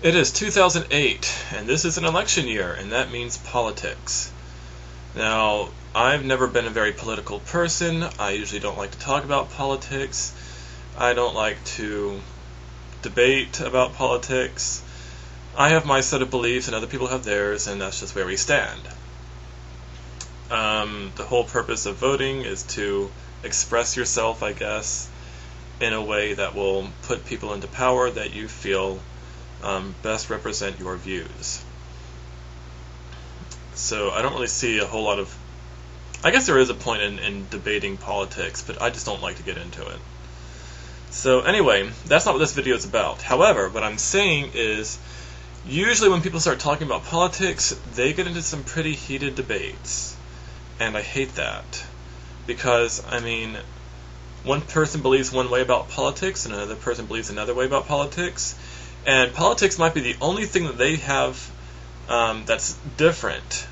It is 2008, and this is an election year, and that means politics. Now, I've never been a very political person. I usually don't like to talk about politics. I don't like to debate about politics. I have my set of beliefs, and other people have theirs, and that's just where we stand. The whole purpose of voting is to express yourself, I guess, in a way that will put people into power that you feel best represent your views. So I don't really see a whole lot of... I guess there is a point in debating politics, but I just don't like to get into it. So anyway, that's not what this video is about. However, what I'm saying is, usually when people start talking about politics, they get into some pretty heated debates. And I hate that. Because, I mean, one person believes one way about politics, and another person believes another way about politics. And politics might be the only thing that they have that's different,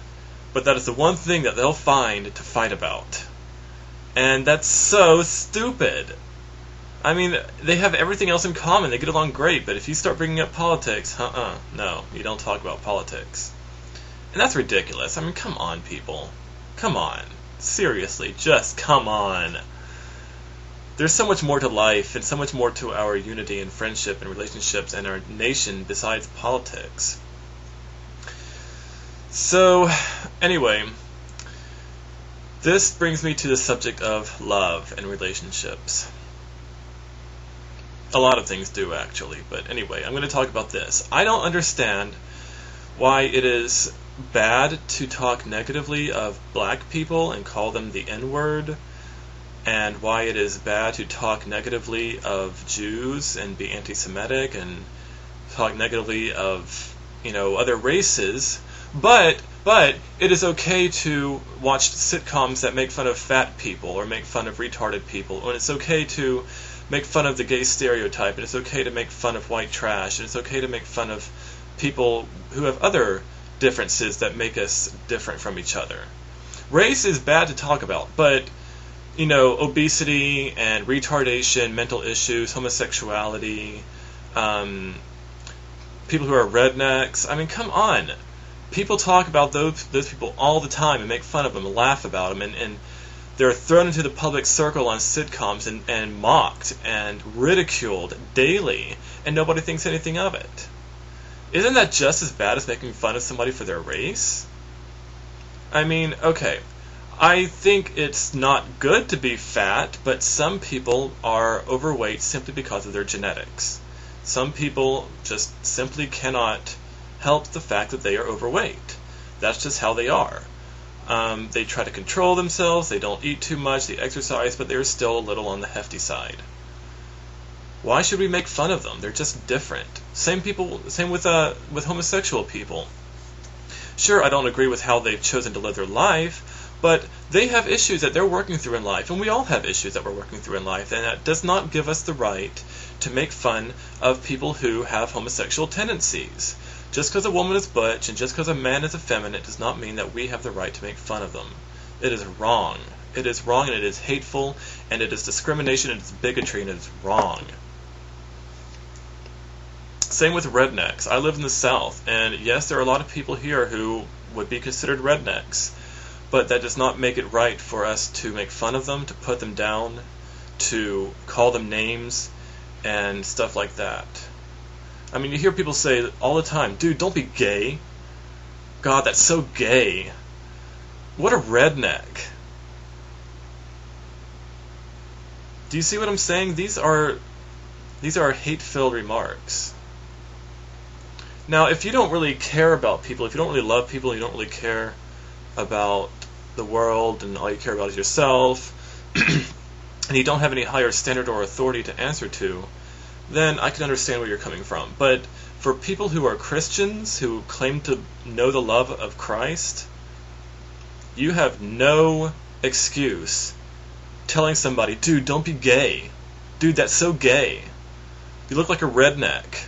but that is the one thing that they'll find to fight about. And that's so stupid. I mean, they have everything else in common, they get along great, but if you start bringing up politics, no, you don't talk about politics. And that's ridiculous. I mean, come on, people. Come on. Seriously, just come on. There's so much more to life, and so much more to our unity and friendship and relationships and our nation besides politics. So, anyway, this brings me to the subject of love and relationships. A lot of things do, actually, but anyway, I'm going to talk about this. I don't understand why it is bad to talk negatively of black people and call them the N-word, and why it is bad to talk negatively of Jews and be anti-Semitic and talk negatively of, other races, but it is okay to watch sitcoms that make fun of fat people or make fun of retarded people, and it's okay to make fun of the gay stereotype, and it's okay to make fun of white trash, and it's okay to make fun of people who have other differences that make us different from each other. Race is bad to talk about, but obesity and retardation, mental issues, homosexuality, people who are rednecks. I mean, come on. People talk about those people all the time and make fun of them and laugh about them, and they're thrown into the public circle on sitcoms and mocked and ridiculed daily, and nobody thinks anything of it. Isn't that just as bad as making fun of somebody for their race? I mean, okay, I think it's not good to be fat, but some people are overweight simply because of their genetics. Some people just simply cannot help the fact that they are overweight. That's just how they are. They try to control themselves, they don't eat too much, they exercise, but they're still a little on the hefty side. Why should we make fun of them? They're just different. Same with homosexual people. Sure, I don't agree with how they've chosen to live their life, but they have issues that they're working through in life, and we all have issues that we're working through in life, and that does not give us the right to make fun of people who have homosexual tendencies. Just because a woman is butch and just because a man is effeminate does not mean that we have the right to make fun of them. It is wrong. It is wrong, and it is hateful, and it is discrimination, and it's bigotry, and it is wrong. Same with rednecks. I live in the South, and yes, there are a lot of people here who would be considered rednecks, but that does not make it right for us to make fun of them, to put them down, to call them names, and stuff like that. I mean, you hear people say all the time, dude, don't be gay. God, that's so gay. What a redneck. Do you see what I'm saying? These are hate-filled remarks. Now, if you don't really care about people, if you don't really love people, you don't really care about the world, and all you care about is yourself, and you don't have any higher standard or authority to answer to, then I can understand where you're coming from. But for people who are Christians, who claim to know the love of Christ, you have no excuse telling somebody, dude, don't be gay. Dude, that's so gay. You look like a redneck.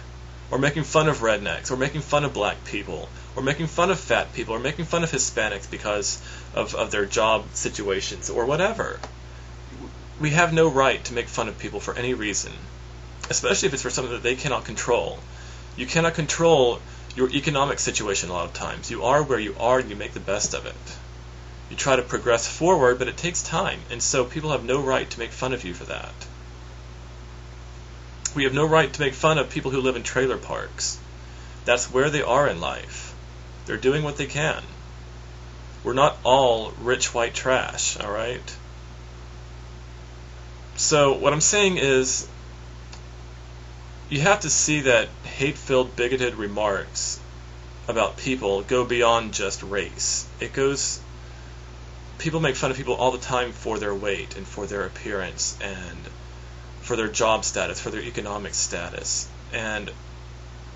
Or making fun of rednecks, or making fun of black people, or making fun of fat people, or making fun of Hispanics because of their job situations, or whatever. We have no right to make fun of people for any reason, especially if it's for something that they cannot control. You cannot control your economic situation a lot of times. You are where you are and you make the best of it. You try to progress forward, but it takes time, and so people have no right to make fun of you for that. We have no right to make fun of people who live in trailer parks. That's where they are in life. They're doing what they can. We're not all rich white trash, alright? So what I'm saying is, you have to see that hate-filled, bigoted remarks about people go beyond just race. People make fun of people all the time for their weight and for their appearance and for their job status, for their economic status. And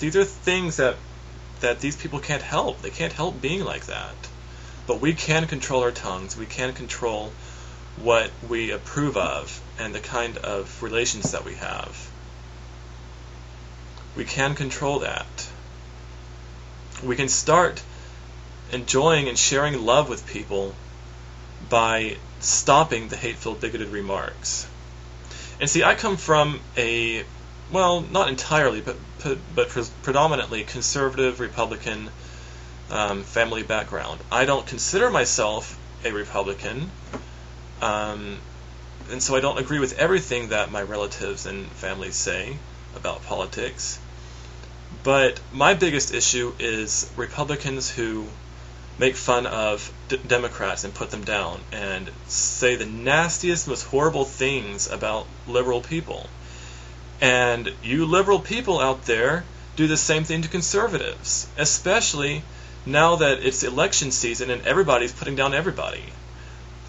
these are things that these people can't help. They can't help being like that. But we can control our tongues. We can control what we approve of and the kind of relations that we have. We can control that. We can start enjoying and sharing love with people by stopping the hateful, bigoted remarks. And see, I come from not entirely, but predominantly conservative Republican family background. I don't consider myself a Republican, and so I don't agree with everything that my relatives and family say about politics. But my biggest issue is Republicans who make fun of Democrats and put them down and say the nastiest, most horrible things about liberal people. And you liberal people out there do the same thing to conservatives, especially now that it's election season and everybody's putting down everybody.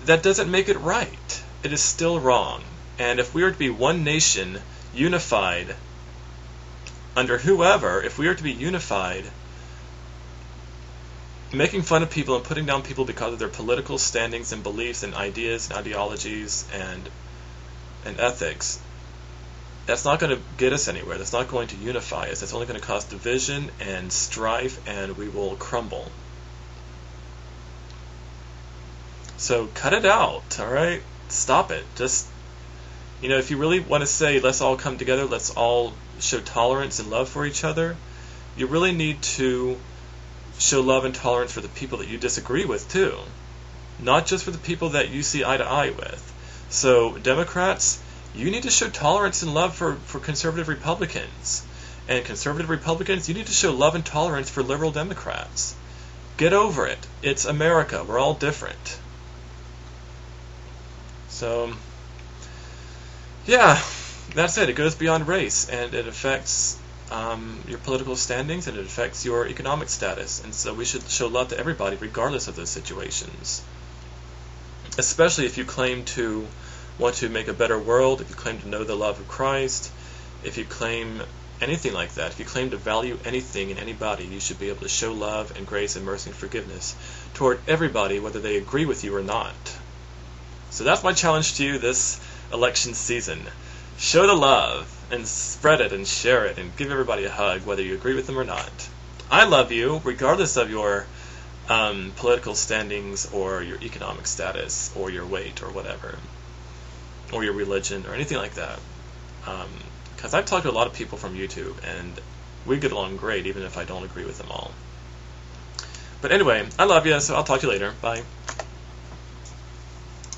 That doesn't make it right. It is still wrong. And if we are to be one nation, unified, under whoever, if we are to be unified, making fun of people and putting down people because of their political standings and beliefs and ideas and ideologies and ethics, that's not going to get us anywhere. That's not going to unify us. That's only going to cause division and strife, and we will crumble. So cut it out, alright? Stop it. Just, if you really want to say, let's all come together, let's all show tolerance and love for each other, you really need to show love and tolerance for the people that you disagree with, too. Not just for the people that you see eye to eye with. So, Democrats, you need to show tolerance and love for conservative Republicans. And conservative Republicans, you need to show love and tolerance for liberal Democrats. Get over it. It's America. We're all different. So, yeah, that's it. It goes beyond race, and it affects your political standings, and it affects your economic status. And so we should show love to everybody, regardless of those situations. Especially if you claim to want to make a better world, if you claim to know the love of Christ, if you claim anything like that, if you claim to value anything and anybody, you should be able to show love and grace and mercy and forgiveness toward everybody, whether they agree with you or not. So that's my challenge to you this election season. Show the love and spread it and share it and give everybody a hug, whether you agree with them or not. I love you, regardless of your political standings or your economic status or your weight or whatever, or your religion or anything like that. Because I've talked to a lot of people from YouTube, and we get along great, even if I don't agree with them all. But anyway, I love you, so I'll talk to you later. Bye.